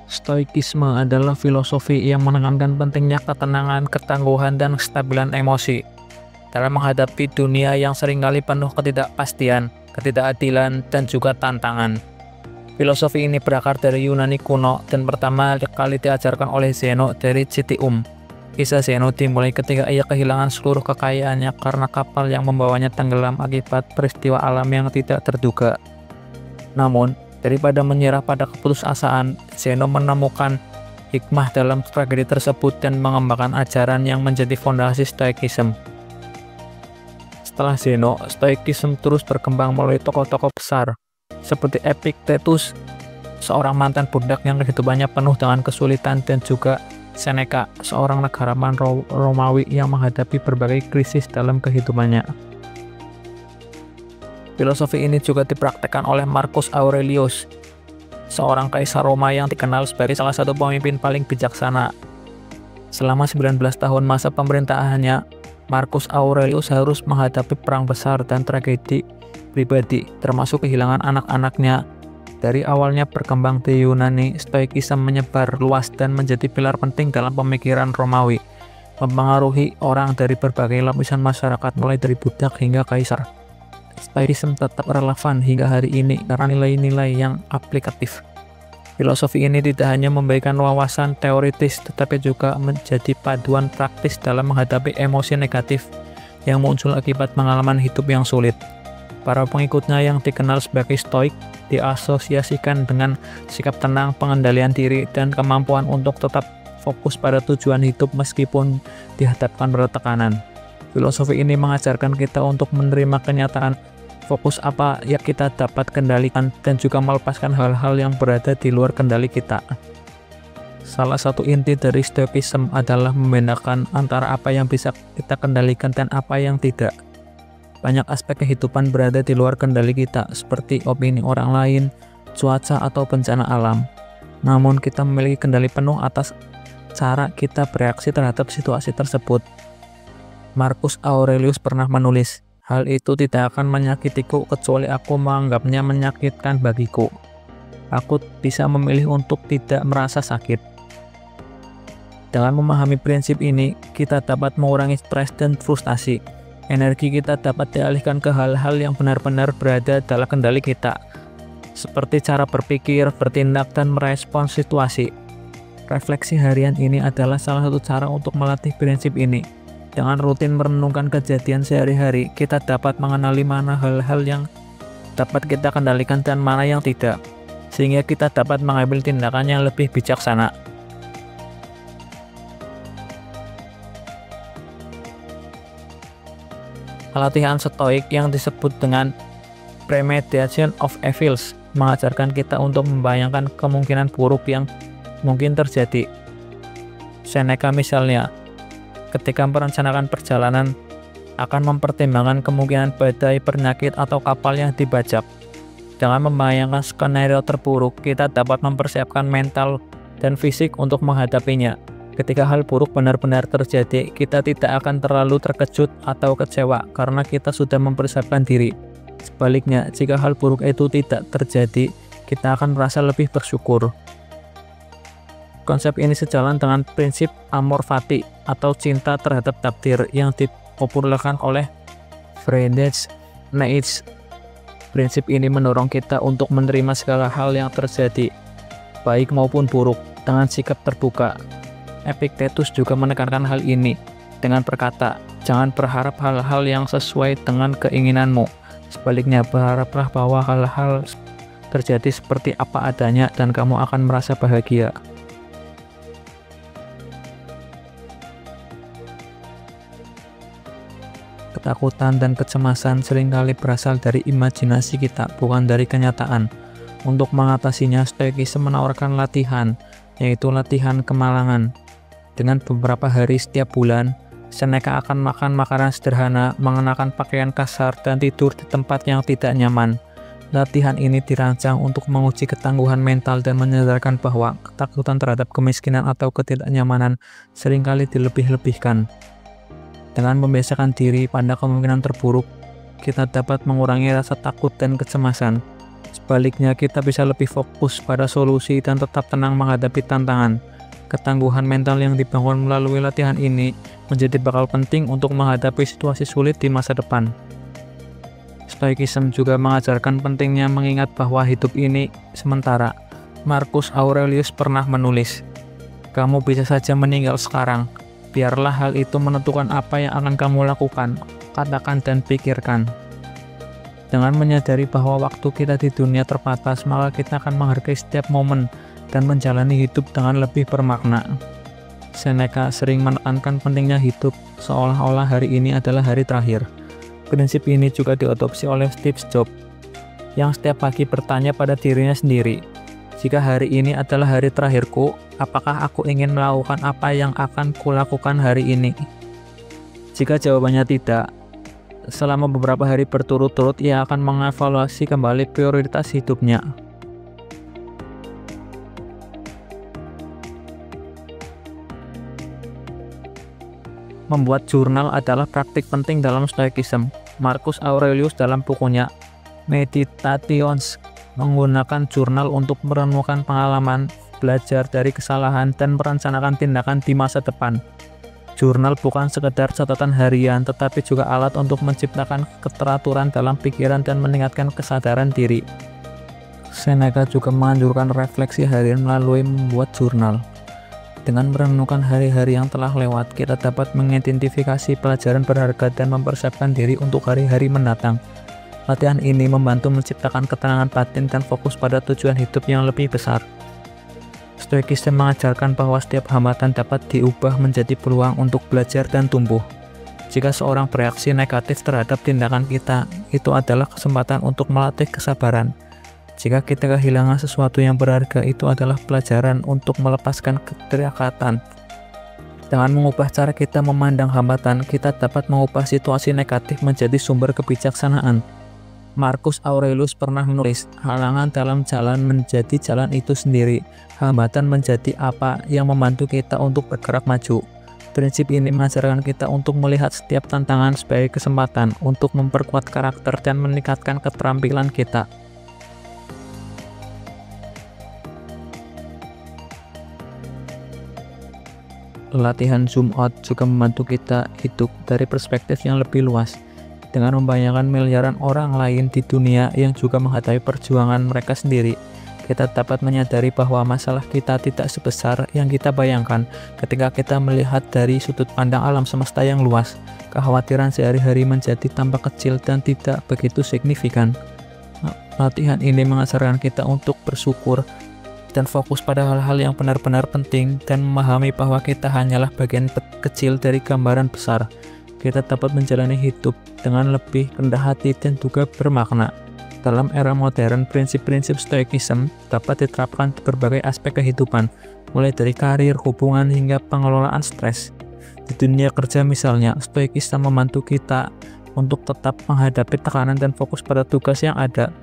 Stoikisme adalah filosofi yang menekankan pentingnya ketenangan, ketangguhan, dan kestabilan emosi dalam menghadapi dunia yang seringkali penuh ketidakpastian, ketidakadilan, dan juga tantangan. Filosofi ini berakar dari Yunani kuno dan pertama kali diajarkan oleh Zeno dari Citium. Kisah Zeno dimulai ketika ia kehilangan seluruh kekayaannya karena kapal yang membawanya tenggelam akibat peristiwa alam yang tidak terduga. Namun, daripada menyerah pada keputusasaan, Zeno menemukan hikmah dalam tragedi tersebut dan mengembangkan ajaran yang menjadi fondasi Stoikisme. Setelah Zeno, Stoikisme terus berkembang melalui tokoh-tokoh besar, seperti Epictetus, seorang mantan budak yang kehidupannya penuh dengan kesulitan, dan juga Seneca, seorang negarawan Romawi yang menghadapi berbagai krisis dalam kehidupannya. Filosofi ini juga dipraktekkan oleh Marcus Aurelius, seorang kaisar Roma yang dikenal sebagai salah satu pemimpin paling bijaksana. Selama 19 tahun masa pemerintahannya, Marcus Aurelius harus menghadapi perang besar dan tragedi pribadi, termasuk kehilangan anak-anaknya. Dari awalnya berkembang di Yunani, Stoikisme menyebar luas dan menjadi pilar penting dalam pemikiran Romawi, mempengaruhi orang dari berbagai lapisan masyarakat mulai dari budak hingga kaisar. Stoikisme tetap relevan hingga hari ini karena nilai-nilai yang aplikatif. Filosofi ini tidak hanya memberikan wawasan teoritis, tetapi juga menjadi paduan praktis dalam menghadapi emosi negatif yang muncul akibat pengalaman hidup yang sulit. Para pengikutnya yang dikenal sebagai Stoik diasosiasikan dengan sikap tenang, pengendalian diri, dan kemampuan untuk tetap fokus pada tujuan hidup meskipun dihadapkan pada tekanan. Filosofi ini mengajarkan kita untuk menerima kenyataan, fokus apa yang kita dapat kendalikan, dan juga melepaskan hal-hal yang berada di luar kendali kita. Salah satu inti dari Stoikisme adalah membedakan antara apa yang bisa kita kendalikan dan apa yang tidak. Banyak aspek kehidupan berada di luar kendali kita, seperti opini orang lain, cuaca, atau bencana alam. Namun, kita memiliki kendali penuh atas cara kita bereaksi terhadap situasi tersebut. Marcus Aurelius pernah menulis, "Hal itu tidak akan menyakitiku kecuali aku menganggapnya menyakitkan bagiku. Aku bisa memilih untuk tidak merasa sakit." Dengan memahami prinsip ini, kita dapat mengurangi stres dan frustasi. Energi kita dapat dialihkan ke hal-hal yang benar-benar berada dalam kendali kita, seperti cara berpikir, bertindak, dan merespons situasi. Refleksi harian ini adalah salah satu cara untuk melatih prinsip ini. Dengan rutin merenungkan kejadian sehari-hari, kita dapat mengenali mana hal-hal yang dapat kita kendalikan dan mana yang tidak, sehingga kita dapat mengambil tindakan yang lebih bijaksana. Latihan stoik yang disebut dengan premeditation of evils mengajarkan kita untuk membayangkan kemungkinan buruk yang mungkin terjadi. Seneca misalnya, ketika merencanakan perjalanan, akan mempertimbangkan kemungkinan badai, penyakit, atau kapal yang dibajak. Dengan membayangkan skenario terburuk, kita dapat mempersiapkan mental dan fisik untuk menghadapinya. Ketika hal buruk benar-benar terjadi, kita tidak akan terlalu terkejut atau kecewa karena kita sudah mempersiapkan diri. Sebaliknya, jika hal buruk itu tidak terjadi, kita akan merasa lebih bersyukur. Konsep ini sejalan dengan prinsip amor fati atau cinta terhadap takdir yang dipopulerkan oleh Friedrich Nietzsche. Prinsip ini mendorong kita untuk menerima segala hal yang terjadi, baik maupun buruk, dengan sikap terbuka. Epictetus juga menekankan hal ini dengan berkata, "Jangan berharap hal-hal yang sesuai dengan keinginanmu. Sebaliknya, berharaplah bahwa hal-hal terjadi seperti apa adanya dan kamu akan merasa bahagia." Ketakutan dan kecemasan seringkali berasal dari imajinasi kita, bukan dari kenyataan. Untuk mengatasinya, Stoikisme menawarkan latihan, yaitu latihan kemalangan. Dengan beberapa hari setiap bulan, Seneca akan makan makanan sederhana, mengenakan pakaian kasar, dan tidur di tempat yang tidak nyaman. Latihan ini dirancang untuk menguji ketangguhan mental dan menyadarkan bahwa ketakutan terhadap kemiskinan atau ketidaknyamanan seringkali dilebih-lebihkan. Dengan membiasakan diri pada kemungkinan terburuk, kita dapat mengurangi rasa takut dan kecemasan. Sebaliknya, kita bisa lebih fokus pada solusi dan tetap tenang menghadapi tantangan. Ketangguhan mental yang dibangun melalui latihan ini menjadi bakal penting untuk menghadapi situasi sulit di masa depan. Stoicism juga mengajarkan pentingnya mengingat bahwa hidup ini sementara. Marcus Aurelius pernah menulis, "Kamu bisa saja meninggal sekarang. Biarlah hal itu menentukan apa yang akan kamu lakukan, katakan dan pikirkan." Dengan menyadari bahwa waktu kita di dunia terbatas, maka kita akan menghargai setiap momen dan menjalani hidup dengan lebih bermakna. Seneca sering menekankan pentingnya hidup seolah-olah hari ini adalah hari terakhir. Prinsip ini juga diadopsi oleh Steve Jobs, yang setiap pagi bertanya pada dirinya sendiri, "Jika hari ini adalah hari terakhirku, apakah aku ingin melakukan apa yang akan kulakukan hari ini?" Jika jawabannya tidak, selama beberapa hari berturut-turut ia akan mengevaluasi kembali prioritas hidupnya. Membuat jurnal adalah praktik penting dalam Stoicism. Marcus Aurelius dalam bukunya Meditations menggunakan jurnal untuk merenungkan pengalaman, belajar dari kesalahan, dan merencanakan tindakan di masa depan. Jurnal bukan sekedar catatan harian, tetapi juga alat untuk menciptakan keteraturan dalam pikiran dan meningkatkan kesadaran diri. Seneca juga menganjurkan refleksi harian melalui membuat jurnal. Dengan merenungkan hari-hari yang telah lewat, kita dapat mengidentifikasi pelajaran berharga dan mempersiapkan diri untuk hari-hari mendatang. Latihan ini membantu menciptakan ketenangan batin dan fokus pada tujuan hidup yang lebih besar. Stoicism mengajarkan bahwa setiap hambatan dapat diubah menjadi peluang untuk belajar dan tumbuh. Jika seorang bereaksi negatif terhadap tindakan kita, itu adalah kesempatan untuk melatih kesabaran. Jika kita kehilangan sesuatu yang berharga, itu adalah pelajaran untuk melepaskan keterikatan. Dengan mengubah cara kita memandang hambatan, kita dapat mengubah situasi negatif menjadi sumber kebijaksanaan. Marcus Aurelius pernah menulis, "Halangan dalam jalan menjadi jalan itu sendiri. Hambatan menjadi apa yang membantu kita untuk bergerak maju." Prinsip ini mengajarkan kita untuk melihat setiap tantangan sebagai kesempatan untuk memperkuat karakter dan meningkatkan keterampilan kita. Latihan zoom out juga membantu kita hidup dari perspektif yang lebih luas. Dengan membayangkan miliaran orang lain di dunia yang juga menghadapi perjuangan mereka sendiri, kita dapat menyadari bahwa masalah kita tidak sebesar yang kita bayangkan. Ketika kita melihat dari sudut pandang alam semesta yang luas, kekhawatiran sehari-hari menjadi tampak kecil dan tidak begitu signifikan. Latihan ini mengajarkan kita untuk bersyukur dan fokus pada hal-hal yang benar-benar penting dan memahami bahwa kita hanyalah bagian kecil dari gambaran besar. Kita dapat menjalani hidup dengan lebih rendah hati dan juga bermakna. Dalam era modern, prinsip-prinsip Stoicism dapat diterapkan di berbagai aspek kehidupan, mulai dari karir, hubungan, hingga pengelolaan stres. Di dunia kerja misalnya, Stoicism membantu kita untuk tetap menghadapi tekanan dan fokus pada tugas yang ada.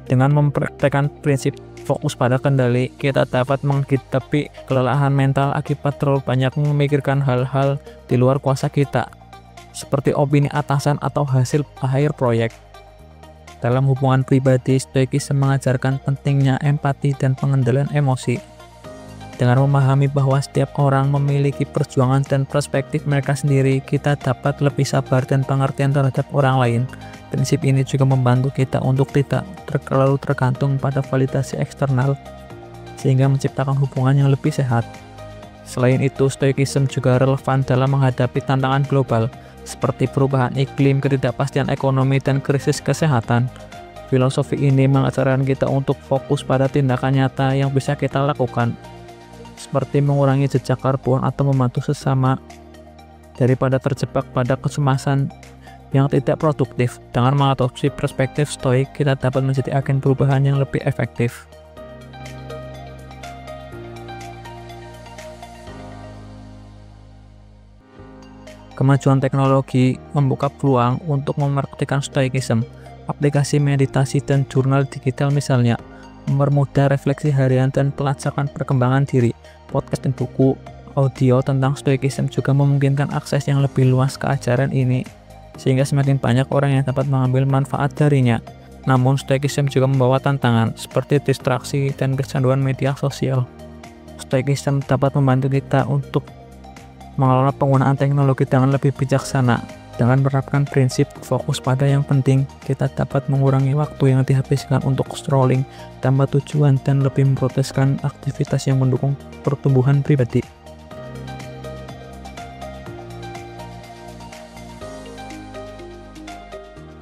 Dengan mempraktekkan prinsip fokus pada kendali, kita dapat menghadapi kelelahan mental akibat terlalu banyak memikirkan hal-hal di luar kuasa kita, seperti opini atasan atau hasil akhir proyek. Dalam hubungan pribadi, Stoicism mengajarkan pentingnya empati dan pengendalian emosi. Dengan memahami bahwa setiap orang memiliki perjuangan dan perspektif mereka sendiri, kita dapat lebih sabar dan pengertian terhadap orang lain. Prinsip ini juga membantu kita untuk tidak terlalu tergantung pada validasi eksternal, sehingga menciptakan hubungan yang lebih sehat. Selain itu, Stoicism juga relevan dalam menghadapi tantangan global, seperti perubahan iklim, ketidakpastian ekonomi, dan krisis kesehatan. Filosofi ini mengajarkan kita untuk fokus pada tindakan nyata yang bisa kita lakukan, seperti mengurangi jejak karbon atau membantu sesama, daripada terjebak pada kecemasan yang tidak produktif. Dengan mengadopsi perspektif stoik, kita dapat menjadi agen perubahan yang lebih efektif. Kemajuan teknologi membuka peluang untuk mempraktikkan Stoicism. Aplikasi meditasi dan jurnal digital misalnya, mempermudah refleksi harian dan pelacakan perkembangan diri. Podcast dan buku audio tentang Stoicism juga memungkinkan akses yang lebih luas ke ajaran ini, sehingga semakin banyak orang yang dapat mengambil manfaat darinya. Namun, stoikisme juga membawa tantangan seperti distraksi dan kecanduan media sosial. Stoikisme dapat membantu kita untuk mengelola penggunaan teknologi dengan lebih bijaksana. Dengan menerapkan prinsip fokus pada yang penting, kita dapat mengurangi waktu yang dihabiskan untuk scrolling tanpa tujuan dan lebih memprioritaskan aktivitas yang mendukung pertumbuhan pribadi.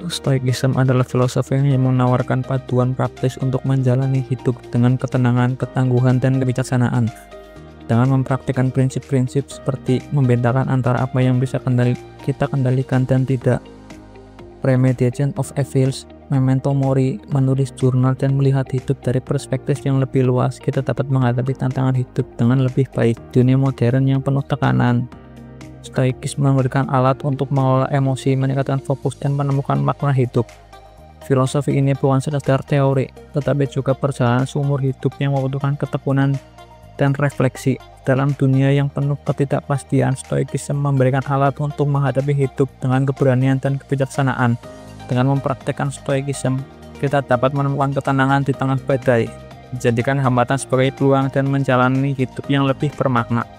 Stoikisme adalah filosofi yang menawarkan paduan praktis untuk menjalani hidup dengan ketenangan, ketangguhan, dan kebijaksanaan. Dengan mempraktikkan prinsip-prinsip seperti membedakan antara apa yang bisa kita kendalikan dan tidak, remediation of evils, memento mori, menulis jurnal, dan melihat hidup dari perspektif yang lebih luas, kita dapat menghadapi tantangan hidup dengan lebih baik. Dunia modern yang penuh tekanan, stoikisme memberikan alat untuk mengelola emosi, meningkatkan fokus, dan menemukan makna hidup. Filosofi ini bukan sekedar teori, tetapi juga perjalanan seumur hidup yang membutuhkan ketekunan dan refleksi. Dalam dunia yang penuh ketidakpastian, stoikisme memberikan alat untuk menghadapi hidup dengan keberanian dan kebijaksanaan. Dengan mempraktikkan stoikisme, kita dapat menemukan ketenangan di tengah badai, menjadikan hambatan sebagai peluang, dan menjalani hidup yang lebih bermakna.